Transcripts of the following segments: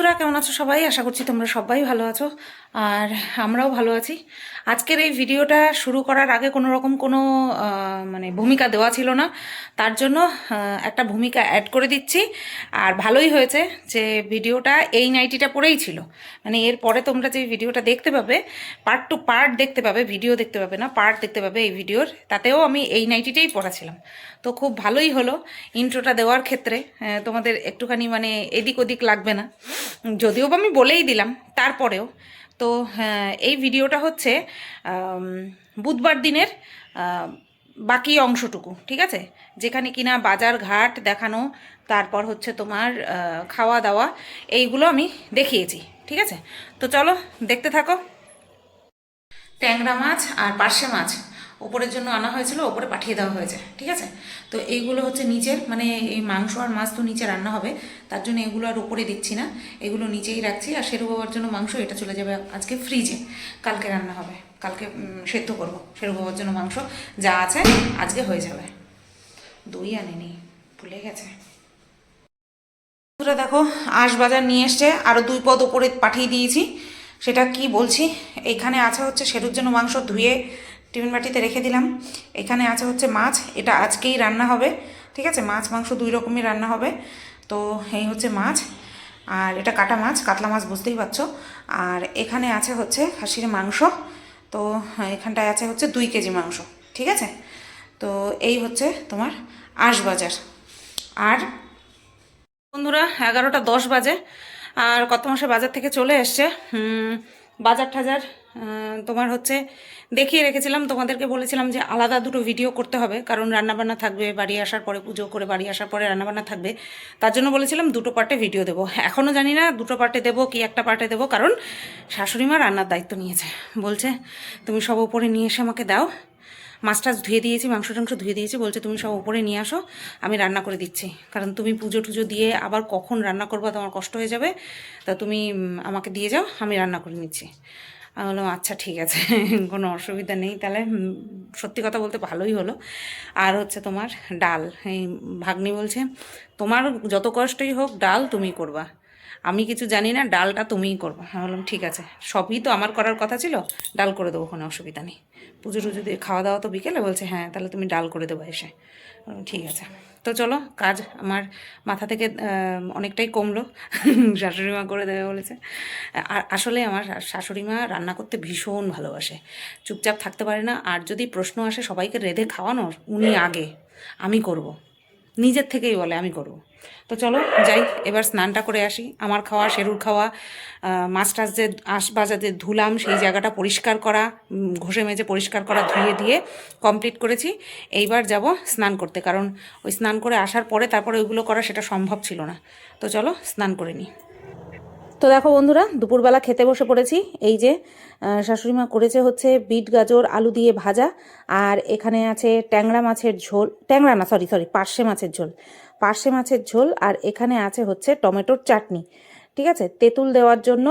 বন্ধুরা কেমন আছো সবাই? আশা করছি তোমরা সবাই ভালো আছো আর আমরাও ভালো আছি। আজকের এই ভিডিওটা শুরু করার আগে কোনো রকম কোনো মানে ভূমিকা দেওয়া ছিল না, তার জন্য একটা ভূমিকা অ্যাড করে দিচ্ছি। আর ভালোই হয়েছে যে ভিডিওটা এই নাইটিটা পরেই ছিল, মানে এরপরে তোমরা যে ভিডিওটা দেখতে পাবে পার্ট টু পার্ট দেখতে পাবে, ভিডিও দেখতে পাবে না, পার্ট দেখতে পাবে এই ভিডিওর, তাতেও আমি এই নাইটিটাই পরাছিলাম। তো খুব ভালোই হলো ইন্ট্রোটা দেওয়ার ক্ষেত্রে, তোমাদের একটুখানি মানে এদিক ওদিক লাগবে না, যদিও বা আমি বলেই দিলাম তারপরেও। তো এই ভিডিওটা হচ্ছে বুধবার দিনের বাকি অংশটুকু, ঠিক আছে, যেখানে কিনা বাজার ঘাট দেখানো, তারপর হচ্ছে তোমার খাওয়া দাওয়া, এইগুলো আমি দেখিয়েছি, ঠিক আছে। তো চলো দেখতে থাকো। ট্যাংরা মাছ আর পার্শে মাছ ওপরের জন্য আনা হয়েছিল, ওপরে পাঠিয়ে দেওয়া হয়েছে, ঠিক আছে। তো এইগুলো হচ্ছে নিচের, মানে এই মাংস আর মাছ তো নিচে রান্না হবে, তার জন্য এগুলো আর উপরে দিচ্ছি না, এগুলো নিচেই রাখছি। আর শেরু বাবার জন্য মাংস, এটা চলে যাবে আজকে ফ্রিজে, কালকে রান্না হবে, কালকে সেদ্ধ করবো শেরু বাবার জন্য মাংস, যা আছে আজকে হয়ে যাবে। দই আনেনি, ভুলে গেছে। দেখো আঁশ বাজার নিয়ে এসছে, আরও 2 পদ ওপরে পাঠিয়ে দিয়েছি। সেটা কি বলছি, এইখানে আছে হচ্ছে শেরুর জন্য মাংস, ধুয়ে টিফিন বাটিতে রেখে দিলাম। এখানে আছে হচ্ছে মাছ, এটা আজকেই রান্না হবে, ঠিক আছে। মাছ মাংস 2 রকমই রান্না হবে। তো এই হচ্ছে মাছ, আর এটা কাটা মাছ, কাতলা মাছ বুঝতেই পারছো। আর এখানে আছে হচ্ছে খাসির মাংস, তো এখানটায় আছে হচ্ছে 2 কেজি মাংস, ঠিক আছে। তো এই হচ্ছে তোমার আঁশ বাজার। আর বন্ধুরা 11টা 10 বাজে, আর কত মাসে বাজার থেকে চলে এসছে। বাজার টাজার তোমার হচ্ছে দেখিয়ে রেখেছিলাম, তোমাদেরকে বলেছিলাম যে আলাদা দুটো ভিডিও করতে হবে, কারণ রান্নাবান্না থাকবে, বাড়ি আসার পরে পুজো করে বাড়ি আসার পরে রান্নাবান্না থাকবে, তার জন্য বলেছিলাম 2টো পার্টে ভিডিও দেবো। এখনও জানি না 2টো পার্টে দেবো কি একটা পার্টে দেবো, কারণ শাশুড়ি মা রান্নার দায়িত্ব নিয়েছে, বলছে তুমি সব উপরে নিয়ে এসে আমাকে দাও। মাছ টাছ ধুয়ে দিয়েছি, মাংস টাংস ধুয়ে দিয়েছি, বলছে তুমি সব উপরে নিয়ে আসো, আমি রান্না করে দিচ্ছি, কারণ তুমি পুজো টুজো দিয়ে আবার কখন রান্না করবো তোমার কষ্ট হয়ে যাবে, তা তুমি আমাকে দিয়ে যাও, আমি রান্না করে নিচ্ছি। আমি বললাম আচ্ছা ঠিক আছে, কোনো অসুবিধা নেই তাহলে। সত্যি কথা বলতে ভালোই হলো। আর হচ্ছে তোমার ডাল, এই ভাগ্নি বলছে তোমার যত কষ্টই হোক ডাল তুমি করবা, আমি কিছু জানি না, ডালটা তুমিই করবে। আমি বললাম ঠিক আছে, সবই তো আমার করার কথা ছিল, ডাল করে দেবো, কোনো অসুবিধা নেই। পুজো টুজো দিয়ে খাওয়া দাওয়া তো বিকেলে, বলছে হ্যাঁ তাহলে তুমি ডাল করে দেবো এসে। ঠিক আছে, তো চলো, কাজ আমার মাথা থেকে অনেকটাই কমলো, শাশুড়ি মা করে দেবে বলেছে। আর আসলে আমার শাশুড়ি মা রান্না করতে ভীষণ ভালোবাসে, চুপচাপ থাকতে পারে না, আর যদি প্রশ্ন আসে সবাইকে রেঁধে খাওয়ানোর, উনি আগে, আমি করব, নিজের থেকেই বলে আমি করব। তো চলো যাই, এবার স্নানটা করে আসি। আমার খাওয়া, শেরুর খাওয়া, মাছ টাছ যে বাজাতে ধুলাম সেই জায়গাটা পরিষ্কার করা, ঘষে মেজে পরিষ্কার করা, ধুয়ে দিয়ে কমপ্লিট করেছি। এইবার যাব স্নান করতে, কারণ ওই স্নান করে আসার পরে তারপরে ওইগুলো করা সেটা সম্ভব ছিল না। তো চলো স্নান করে নিই। তো দেখো বন্ধুরা, দুপুরবেলা খেতে বসে পড়েছি। এই যে শাশুড়িমা করেছে হচ্ছে বিট গাজর আলু দিয়ে ভাজা, আর এখানে আছে ট্যাংরা মাছের ঝোল, ট্যাংরা না সরি সরি পার্শে মাছের ঝোল, পার্শে মাছের ঝোল, আর এখানে আছে হচ্ছে টমেটোর চাটনি, ঠিক আছে, তেঁতুল দেওয়ার জন্য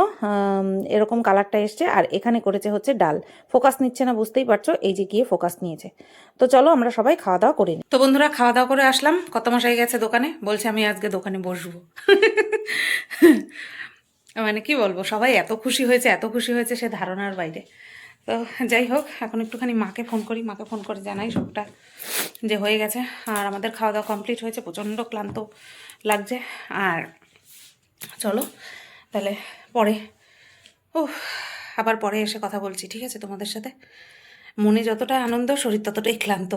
এরকম কালারটা এসছে। আর এখানে করেছে হচ্ছে ডাল, ফোকাস নিচ্ছে না বুঝতেই পারছো, এই যে গিয়ে ফোকাস নিয়েছে। তো চলো আমরা সবাই খাওয়া দাওয়া করি। তো বন্ধুরা খাওয়া দাওয়া করে আসলাম, কত মশাই গেছে দোকানে, বলছে আমি আজকে দোকানে বসবো। মানে কি বলবো, সবাই এত খুশি হয়েছে, এত খুশি হয়েছে সে ধারণার বাইরে। তো যাই হোক, এখন একটুখানি মাকে ফোন করি, মাকে ফোন করে জানাই সবটা যে হয়ে গেছে। আর আমাদের খাওয়া দাওয়া কমপ্লিট হয়েছে, প্রচণ্ড ক্লান্ত লাগছে। আর চলো তাহলে পরে, ও আবার পরে এসে কথা বলছি, ঠিক আছে তোমাদের সাথে। মনে যতটা আনন্দ, শরীর ততটাই ক্লান্ত,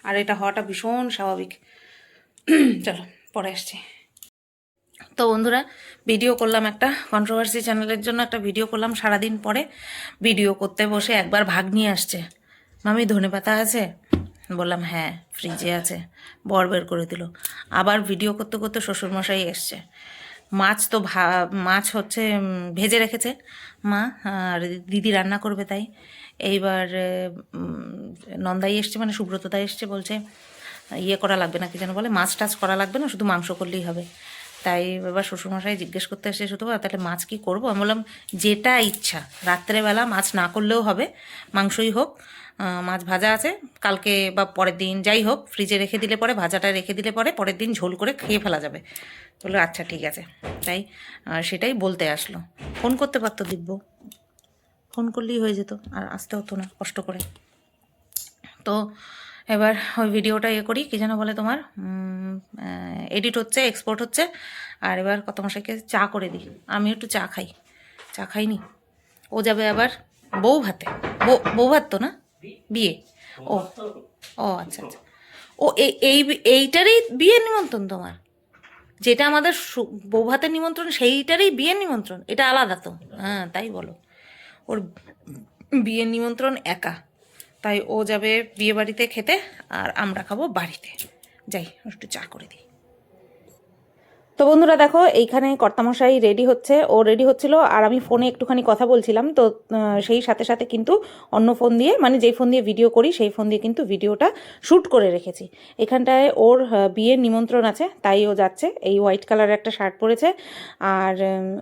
আর এটা হওয়াটা ভীষণ স্বাভাবিক। চলো পরে আসছি। তো বন্ধুরা ভিডিও করলাম, একটা কন্ট্রোভার্সি চ্যানেলের জন্য একটা ভিডিও করলাম, সারাদিন পরে ভিডিও করতে বসে একবার ভাগ নিয়ে আসছে, মামি ধনেপাতা আছে, বললাম হ্যাঁ ফ্রিজে আছে, বর বের করে দিল। আবার ভিডিও করতে করতে শ্বশুরমশাই এসছে, মাছ তো মাছ হচ্ছে ভেজে রেখেছে মা, আর দিদি রান্না করবে তাই। এইবার নন্দাই এসছে, মানে সুব্রতদাই এসছে, বলছে ইয়ে করা লাগবে না, কি যেন বলে, মাছ টাছ করা লাগবে না, শুধু মাংস করলেই হবে। তাই এবার শ্বশুরমশাই জিজ্ঞেস করতে এসে শুধু তাহলে মাছ কি করবো, আমি বললাম যেটা ইচ্ছা, রাত্রেবেলা মাছ না করলেও হবে, মাংসই হোক, মাছ ভাজা আছে, কালকে বা পরের দিন যাই হোক ফ্রিজে রেখে দিলে পরে, ভাজাটা রেখে দিলে পরে পরের দিন ঝোল করে খেয়ে ফেলা যাবে। বললো আচ্ছা ঠিক আছে, তাই সেটাই বলতে আসলো। ফোন করতে পারতো দিব্য, ফোন করলেই হয়ে যেত, আর আসতে হতো না কষ্ট করে। তো এবার ওই ভিডিওটা করি, কী যেন বলে তোমার, এডিট হচ্ছে, এক্সপোর্ট হচ্ছে। আর এবার কত মশাইকে চা করে দিই, আমি একটু চা খাই। চা খাইনি, ও যাবে আবার বউ ভাতে। বউ ভাত তো না, বিয়ে। ও ও আচ্ছা আচ্ছা, ও এইটারই বিয়ের নিমন্ত্রণ তোমার? যেটা আমাদের বউ ভাতের নিমন্ত্রণ সেইটারই বিয়ের নিমন্ত্রণ? এটা আলাদা তো? হ্যাঁ তাই বলো, ওর বিয়ের নিমন্ত্রণ একা, তাই ও যাবে বিয়ে বাড়িতে খেতে, আর আমরা খাবো বাড়িতে। যাই একটু চা করে দিই। তো বন্ধুরা দেখো, এইখানে কর্তামশাই রেডি হচ্ছে, ও রেডি হচ্ছিল আর আমি ফোনে একটুখানি কথা বলছিলাম। তো সেই সাথে সাথে কিন্তু অন্য ফোন দিয়ে, মানে যেই ফোন দিয়ে ভিডিও করি সেই ফোন দিয়ে কিন্তু ভিডিওটা শ্যুট করে রেখেছি। এখানটায় ওর বিয়ের নিমন্ত্রণ আছে, তাই ও যাচ্ছে। এই হোয়াইট কালারের একটা শার্ট পরেছে, আর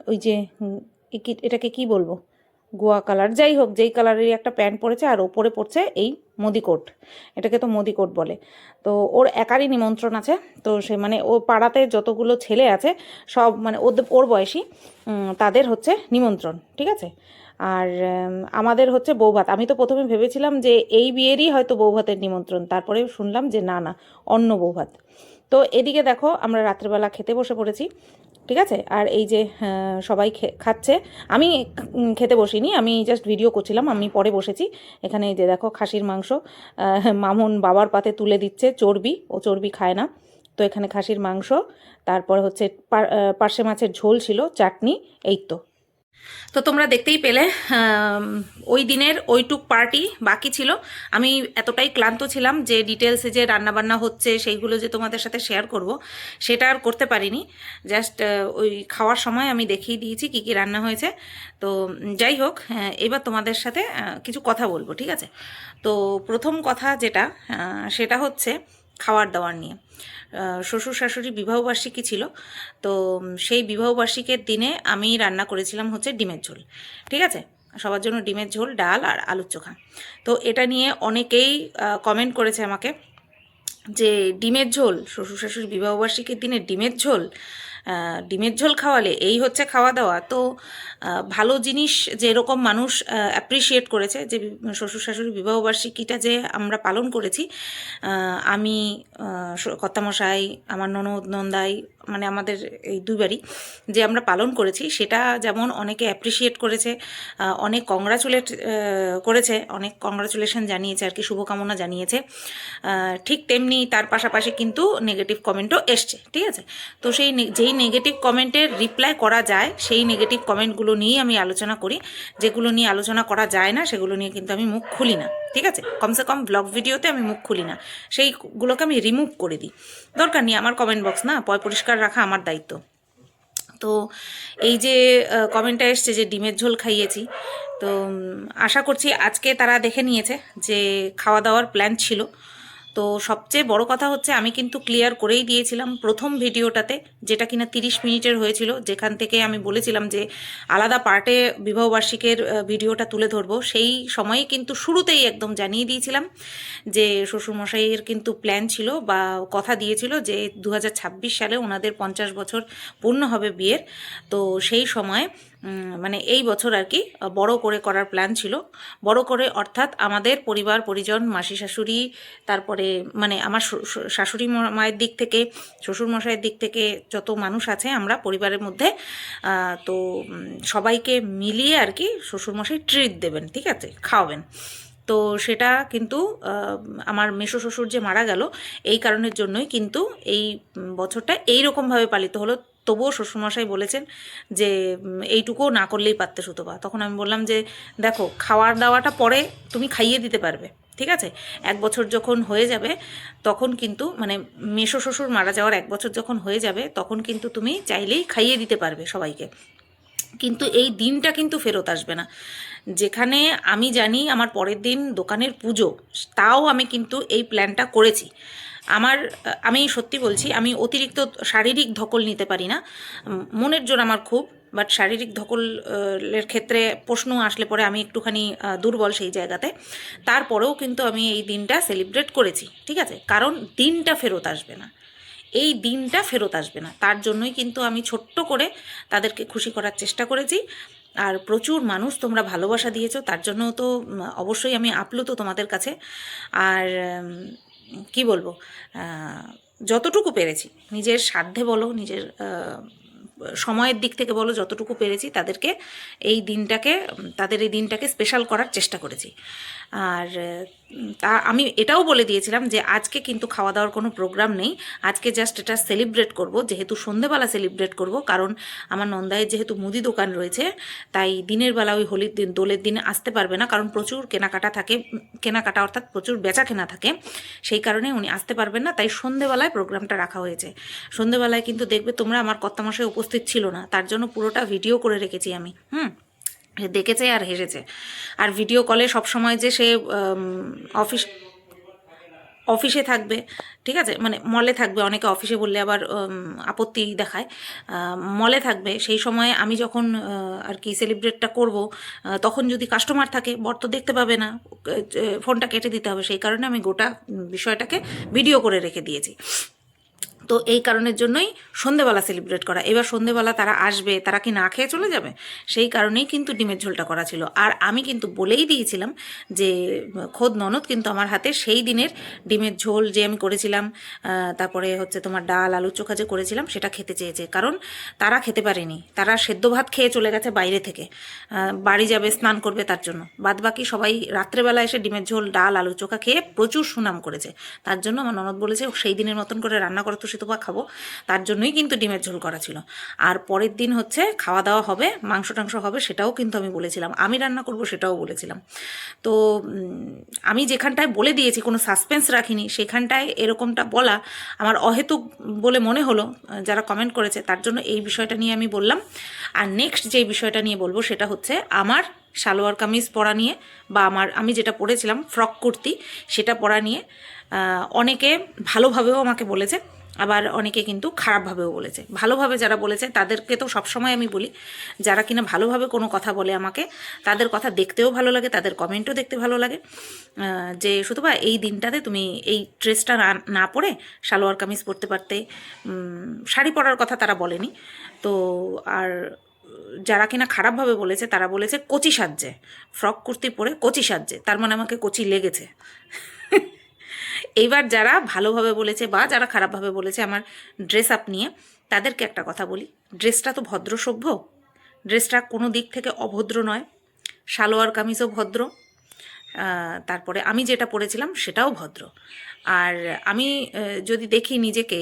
ওই যে এটাকে কি বলবো, গোয়া কালার, যাই হোক যেই কালারেরই একটা প্যান্ট পরেছে, আর ওপরে পড়ছে এই মোদি কোট, এটাকে তো মোদি কোট বলে। তো ওর একারই নিমন্ত্রণ আছে। তো সে মানে ও পাড়াতে যতগুলো ছেলে আছে সব, মানে ওর বয়সী, তাদের হচ্ছে নিমন্ত্রণ, ঠিক আছে। আর আমাদের হচ্ছে বৌভাত। আমি তো প্রথমে ভেবেছিলাম যে এই বিয়েরই হয়তো বৌভাতের নিমন্ত্রণ, তারপরে শুনলাম যে না না, অন্য বৌভাত। তো এদিকে দেখো আমরা রাত্রেবেলা খেতে বসে পড়েছি, ঠিক আছে। আর এই যে সবাই খাচ্ছে, আমি খেতে বসিনি, আমি জাস্ট ভিডিও করছিলাম, আমি পরে বসেছি। এখানে এই যে দেখো খাসির মাংস, মামুন বাবার পাতে তুলে দিচ্ছে, চর্বি, ও চর্বি খায় না। তো এখানে খাসির মাংস, তারপরে হচ্ছে পার্শে মাছের ঝোল ছিল, চাটনি, এই তো। তো তোমরা দেখতেই পেলে ওই দিনের ওইটুক পার্টি বাকি ছিল। আমি এতটাই ক্লান্ত ছিলাম যে ডিটেলসে যে রান্নাবান্না হচ্ছে সেইগুলো যে তোমাদের সাথে শেয়ার করব সেটা আর করতে পারিনি। জাস্ট ওই খাওয়ার সময় আমি দেখিয়ে দিয়েছি কী কী রান্না হয়েছে। তো যাই হোক, এবার তোমাদের সাথে কিছু কথা বলবো, ঠিক আছে। তো প্রথম কথা যেটা, সেটা হচ্ছে খাওয়ার দাওয়ার নিয়ে। শ্বশুর শাশুড়ি বিবাহবার্ষিকী ছিল, তো সেই বিবাহবার্ষিকীর দিনে আমি রান্না করেছিলাম হচ্ছে ডিমের ঝোল, ঠিক আছে। সবার জন্য ডিমের ঝোল, ডাল আর আলুর চোখা। তো এটা নিয়ে অনেকেই কমেন্ট করেছে আমাকে যে ডিমের ঝোল, শ্বশুর শাশুড়ি বিবাহবার্ষিকীর দিনে ডিমের ঝোল, ডিমের ঝোল খাওয়ালে এই হচ্ছে খাওয়া দাওয়া। তো ভালো জিনিস যেরকম মানুষ অ্যাপ্রিসিয়েট করেছে, যে শ্বশুর শাশুড়ি বিবাহবার্ষিকীটা যে আমরা পালন করেছি, আমি, কর্তামশাই, আমার ননদ নন্দাই, মানে আমাদের এই দুই বাড়ি যে আমরা পালন করেছি, সেটা যেমন অনেকে অ্যাপ্রিসিয়েট করেছে, অনেক করেছে, অনেক কংগ্রাচুলেশন জানিয়েছে আর কি, শুভকামনা জানিয়েছে, ঠিক তেমনি তার পাশাপাশি কিন্তু নেগেটিভ কমেন্টও এসছে, ঠিক আছে। তো সেই যেই নেগেটিভ কমেন্টের রিপ্লাই করা যায় সেই নেগেটিভ কমেন্টগুলো নিয়েই আমি আলোচনা করি, যেগুলো নিয়ে আলোচনা করা যায় না সেগুলো নিয়ে কিন্তু আমি মুখ খুলি না, ঠিক আছে। কমসে কম ব্লগ ভিডিওতে আমি মুখ খুলি না, সেইগুলোকে আমি রিমুভ করে দিই। দরকার নেই, আমার কমেন্ট বক্স না, পরিষ্কার রাখা আমার দায়িত্ব। তো এই যে কমেন্টটা এসছে যে ডিমের ঝোল খাইয়েছি, তো আশা করছি আজকে তারা দেখে নিয়েছে যে খাওয়া দাওয়ার প্ল্যান ছিল। তো সবচেয়ে বড় কথা হচ্ছে আমি কিন্তু ক্লিয়ার করেই দিয়েছিলাম প্রথম ভিডিওটাতে, যেটা কিনা 30 মিনিটের হয়েছিল, যেখান থেকে আমি বলেছিলাম যে আলাদা পার্টে বিবাহবার্ষিকের ভিডিওটা তুলে ধরবো। সেই সময়ে কিন্তু শুরুতেই একদম জানিয়ে দিয়েছিলাম যে শ্বশুরমশাইয়ের কিন্তু প্ল্যান ছিল বা কথা দিয়েছিল যে 2026 সালে ওনাদের 50 বছর পূর্ণ হবে বিয়ের। তো সেই সময় মানে এই বছর আর কি বড় করে করার প্ল্যান ছিল। বড় করে অর্থাৎ আমাদের পরিবার পরিজন, মাসি শাশুড়ি, তারপরে মানে আমার শাশুড়ি মায়ের দিক থেকে, শ্বশুর মশাইয়ের দিক থেকে যত মানুষ আছে আমরা পরিবারের মধ্যে, তো সবাইকে মিলিয়ে আর কি শ্বশুরমশাই ট্রিট দেবেন, ঠিক আছে, খাওয়াবেন। তো সেটা কিন্তু আমার মেসো শ্বশুর যে মারা গেল এই কারণের জন্যই কিন্তু এই বছরটা এইরকমভাবে পালিত হলো। তবুও শ্বশুরমশাই বলেছেন যে এইটুকুও না করলেই পারতে সুতোবা। তখন আমি বললাম যে দেখো, খাওয়ার দাওয়াটা পরে তুমি খাইয়ে দিতে পারবে, ঠিক আছে। 1 বছর যখন হয়ে যাবে তখন কিন্তু, মানে মেসো শ্বশুর মারা যাওয়ার 1 বছর যখন হয়ে যাবে তখন কিন্তু তুমি চাইলেই খাইয়ে দিতে পারবে সবাইকে, কিন্তু এই দিনটা কিন্তু ফেরত আসবে না। যেখানে আমি জানি আমার পরের দিন দোকানের পুজো, তাও আমি কিন্তু এই প্ল্যানটা করেছি। আমি সত্যি বলছি, আমি অতিরিক্ত শারীরিক ধকল নিতে পারি না, মনের জোর আমার খুব, বাট শারীরিক ধকলের ক্ষেত্রে প্রশ্ন আসলে পরে আমি একটুখানি দুর্বল সেই জায়গাতে। তারপরেও কিন্তু আমি এই দিনটা সেলিব্রেট করেছি, ঠিক আছে, কারণ দিনটা ফেরত আসবে না, এই দিনটা ফেরত আসবে না, তার জন্যই কিন্তু আমি ছোট্ট করে তাদেরকে খুশি করার চেষ্টা করেছি। আর প্রচুর মানুষ তোমরা ভালোবাসা দিয়েছো, তার জন্য তো অবশ্যই আমি আপ্লুত তোমাদের কাছে। আর কি বলবো, যতটুকু পেরেছি নিজের সাধ্যে বলো, নিজের সময়ের দিক থেকে বলো, যতটুকু পেরেছি তাদেরকে তাদের এই দিনটাকে স্পেশাল করার চেষ্টা করেছি। আর তা আমি এটাও বলে দিয়েছিলাম যে আজকে কিন্তু খাওয়া দাওয়ার কোনো প্রোগ্রাম নেই, আজকে জাস্ট এটা সেলিব্রেট করব, যেহেতু সন্ধেবেলা সেলিব্রেট করব, কারণ আমার নন্দায়ের যেহেতু মুদি দোকান রয়েছে, তাই দিনের বেলা ওই হোলির দিন দোলের দিনে আসতে পারবে না, কারণ প্রচুর কেনাকাটা থাকে, কেনাকাটা অর্থাৎ প্রচুর বেচা কেনা থাকে, সেই কারণে উনি আসতে পারবেন না, তাই সন্ধেবেলায় প্রোগ্রামটা রাখা হয়েছে। সন্ধেবেলায় কিন্তু দেখবে তোমরা আমার কর্তামশাই উপস্থিত ছিল না, তার জন্য পুরোটা ভিডিও করে রেখেছি আমি। দেখেছে আর হেসেছে। আর ভিডিও কলে সবসময় যে সে অফিসে থাকবে, ঠিক আছে, মানে মলে থাকবে, অনেকে অফিসে বললে আবার আপত্তি দেখায়, মলে থাকবে, সেই সময় আমি যখন আর কি সেলিব্রেটটা করব, তখন যদি কাস্টমার থাকে বর তো দেখতে পাবে না, ফোনটা কেটে দিতে হবে, সেই কারণে আমি গোটা বিষয়টাকে ভিডিও করে রেখে দিয়েছি। তো এই কারণের জন্যই সন্ধেবেলা সেলিব্রেট করা। এবার সন্ধেবেলা তারা আসবে, তারা কি না খেয়ে চলে যাবে, সেই কারণেই কিন্তু ডিমের ঝোলটা করা ছিল। আর আমি কিন্তু বলেই দিয়েছিলাম যে খোদ ননদ কিন্তু আমার হাতে সেই দিনের ডিমের ঝোল যে আমি করেছিলাম, তারপরে হচ্ছে তোমার ডাল আলু চোখা যে করেছিলাম সেটা খেতে চেয়েছে, কারণ তারা খেতে পারেনি, তারা সেদ্ধ ভাত খেয়ে চলে গেছে বাইরে থেকে, বাড়ি যাবে স্নান করবে, তার জন্য বাদবাকি সবাই রাত্রেবেলা এসে ডিমের ঝোল ডাল আলু চোখা খেয়ে প্রচুর সুনাম করেছে। তার জন্য আমার ননদ বলেছে সেই দিনের মতন করে রান্না করো তো সিতোপা খাবো, তার জন্যই কিন্তু ডিমের ঝোল করা ছিল। আর পরের দিন হচ্ছে খাওয়া দাওয়া হবে, মাংস টাংস হবে, সেটাও কিন্তু আমি বলেছিলাম, আমি রান্না করব সেটাও বলেছিলাম। তো আমি যেখানটায় বলে দিয়েছি, কোনো সাসপেন্স রাখিনি, সেখানটায় এরকমটা বলা আমার অহেতুক বলে মনে হলো যারা কমেন্ট করেছে, তার জন্য এই বিষয়টা নিয়ে আমি বললাম। আর নেক্সট যে বিষয়টা নিয়ে বলবো সেটা হচ্ছে আমার সালোয়ার কামিজ পরা নিয়ে, বা আমি যেটা পরেছিলাম ফ্রক কুর্তি, সেটা পরা নিয়ে অনেকে ভালোভাবেও আমাকে বলেছে, আবার অনেকে কিন্তু খারাপভাবেও বলেছে। ভালোভাবে যারা বলেছে তাদেরকে তো সবসময় আমি বলি, যারা কিনা ভালোভাবে কোনো কথা বলে আমাকে, তাদের কথা দেখতেও ভালো লাগে, তাদের কমেন্টও দেখতে ভালো লাগে, যে শুধুবা এই দিনটাতে তুমি এই ড্রেসটা না পরে সালোয়ার কামিজ পরতে পারতে, শাড়ি পরার কথা তারা বলেনি। তো আর যারা কিনা খারাপভাবে বলেছে তারা বলেছে কচি সাজছে, ফ্রক কুর্তি পরে কচি সাজছে, তার মানে আমাকে কচি লেগেছে। এইবার যারা ভালোভাবে বলেছে বা যারা খারাপভাবে বলেছে আমার ড্রেস আপ নিয়ে, তাদেরকে একটা কথা বলি, ড্রেসটা তো ভদ্র সভ্য, ড্রেসটা কোনো দিক থেকে অভদ্র নয়, সালোয়ার কামিজও ভদ্র, তারপরে আমি যেটা পরেছিলাম সেটাও ভদ্র। আর আমি যদি দেখি নিজেকে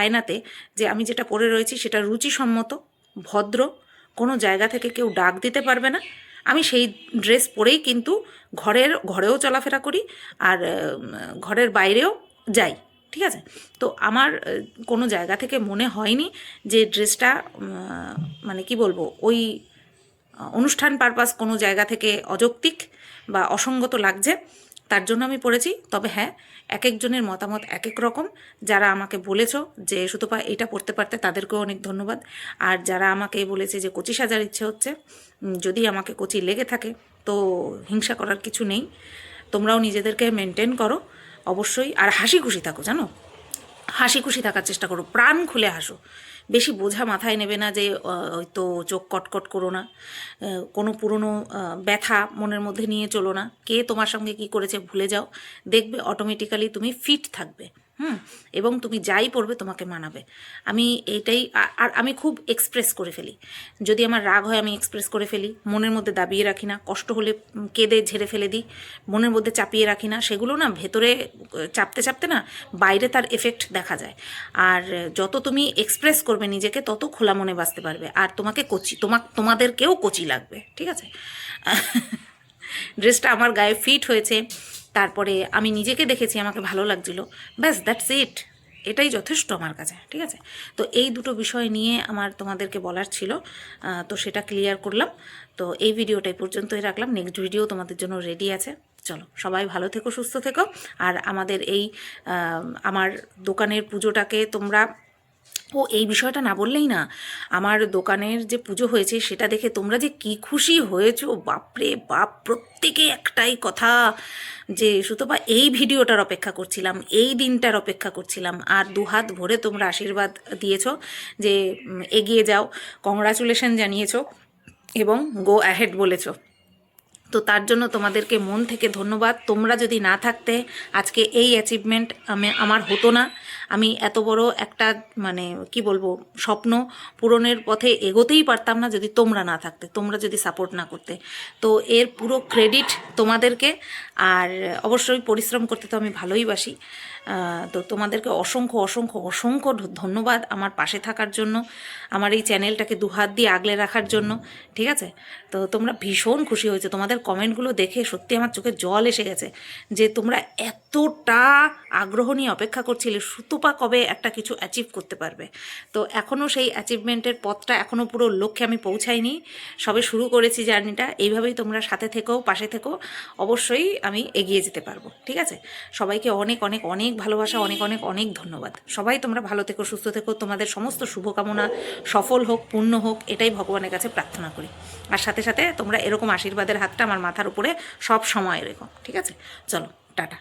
আয়নাতে যে আমি যেটা পরে রয়েছি সেটা রুচিসম্মত, ভদ্র, কোনো জায়গা থেকে কেউ ডাক দিতে পারবে না, আমি সেই ড্রেস পরেই কিন্তু ঘরেও চলাফেরা করি, আর ঘরের বাইরেও যাই, ঠিক আছে। তো আমার কোনো জায়গা থেকে মনে হয়নি যে ড্রেসটা মানে কি বলবো, ওই অনুষ্ঠান পারপাস কোনো জায়গা থেকে অযৌক্তিক বা অসঙ্গত লাগছে, তার জন্য আমি পড়েছি। তবে হ্যাঁ, এক একজনের মতামত এক এক রকম। যারা আমাকে বলেছো যে সুতপা এটা পড়তে পারতে, তাদেরকেও অনেক ধন্যবাদ। আর যারা আমাকে বলেছে যে কচি সাজার ইচ্ছে হচ্ছে, যদি আমাকে কচি লেগে থাকে তো হিংসা করার কিছু নেই, তোমরাও নিজেদেরকে মেনটেন করো অবশ্যই, আর হাসি খুশি থাকো, জানো, হাসি খুশি থাকার চেষ্টা করো, প্রাণ খুলে হাসো, বেশি বোঝা মাথায় নেবে না যে ওই তো চোখ কটকট করো না, কোনো পুরনো ব্যথা মনের মধ্যে নিয়ে চলো না, কে তোমার সঙ্গে কি করেছে ভুলে যাও, দেখবে অটোমেটিক্যালি তুমি ফিট থাকবে, এবং তুমি যাই পড়বে তোমাকে মানাবে। আমি এইটাই, আর আমি খুব এক্সপ্রেস করে ফেলি, যদি আমার রাগ হয় আমি এক্সপ্রেস করে ফেলি, মনের মধ্যে দাবিয়ে রাখি না, কষ্ট হলে কেঁদে ঝেড়ে ফেলে দিই, মনের মধ্যে চাপিয়ে রাখি না, সেগুলো না ভেতরে চাপতে চাপতে না বাইরে তার এফেক্ট দেখা যায়। আর যত তুমি এক্সপ্রেস করবে নিজেকে তত খোলা মনে বাঁচতে পারবে, আর তোমাকে তোমাদেরকেও কচি লাগবে, ঠিক আছে। ড্রেসটা আমার গায়ে ফিট হয়েছে, তারপরে আমি নিজেকে দেখেছি, আমাকে ভালো লাগছিল, ব্যাস দ্যাটস ইট, এটাই যথেষ্ট আমার কাছে, ঠিক আছে। তো এই দুটো বিষয় নিয়ে আমার তোমাদেরকে বলার ছিল, তো সেটা ক্লিয়ার করলাম। তো এই ভিডিওটাই পর্যন্তই রাখলাম, নেক্সট ভিডিও তোমাদের জন্য রেডি আছে। চলো, সবাই ভালো থেকো, সুস্থ থেকো। আর আমাদের এই আমার দোকানের পুজোটাকে তোমরা ও এই বিষয়টা না বললেই না, আমার দোকানের যে পুজো হয়েছে সেটা দেখে তোমরা যে কি খুশি হয়েছো, বাপরে বাপ। প্রত্যেকে একটাই কথা যে সুতপা এই ভিডিওটার অপেক্ষা করছিলাম, এই দিনটার অপেক্ষা করছিলাম। আর দুহাত ভরে তোমরা আশীর্বাদ দিয়েছো যে এগিয়ে যাও, কংগ্রাচুলেশন জানিয়েছো এবং গো অ্যাহেড বলেছো। তো তার জন্য তোমাদেরকে মন থেকে ধন্যবাদ। তোমরা যদি না থাকতে আজকে এই অ্যাচিভমেন্ট আমার হতো না। আমি এত বড় একটা মানে কি বলবো স্বপ্ন পূরণের পথে এগোতেই পারতাম না যদি তোমরা না থাকতে, তোমরা যদি সাপোর্ট না করতে। তো এর পুরো ক্রেডিট তোমাদেরকে। আর অবশ্যই পরিশ্রম করতে তো আমি ভালোই বাসি। তো তোমাদেরকে অসংখ্য অসংখ্য অসংখ্য ধন্যবাদ আমার পাশে থাকার জন্য, আমার এই চ্যানেলটাকে দুহাত দিয়ে আগলে রাখার জন্য। ঠিক আছে, তো তোমরা ভীষণ খুশি হয়েছে, তোমাদের কমেন্টগুলো দেখে সত্যি আমার চোখে জল এসে গেছে যে তোমরা এতটা আগ্রহ নিয়ে অপেক্ষা করছিলে সুতপা কবে একটা কিছু অ্যাচিভ করতে পারবে। তো এখনও সেই অ্যাচিভমেন্টের পথটা এখনও পুরো লক্ষ্যে আমি পৌঁছাইনি, সবে শুরু করেছি জার্নিটা। এইভাবেই তোমরা সাথে থেকো, পাশে থেকো, অবশ্যই আমি এগিয়ে যেতে পারবো। ঠিক আছে, সবাইকে অনেক অনেক অনেক ভালোবাসা, অনেক অনেক অনেক ধন্যবাদ। সবাই তোমরা ভালো থেকো, সুস্থ থেকো, তোমাদের সমস্ত শুভকামনা সফল হোক, পূর্ণ হোক, এটাই ভগবানের কাছে প্রার্থনা করি। আর সাথে সাথে তোমরা এরকম আশীর্বাদের হাতটা আমার মাথার উপরে সব সময় রেখো। ঠিক আছে, চলো টাটা।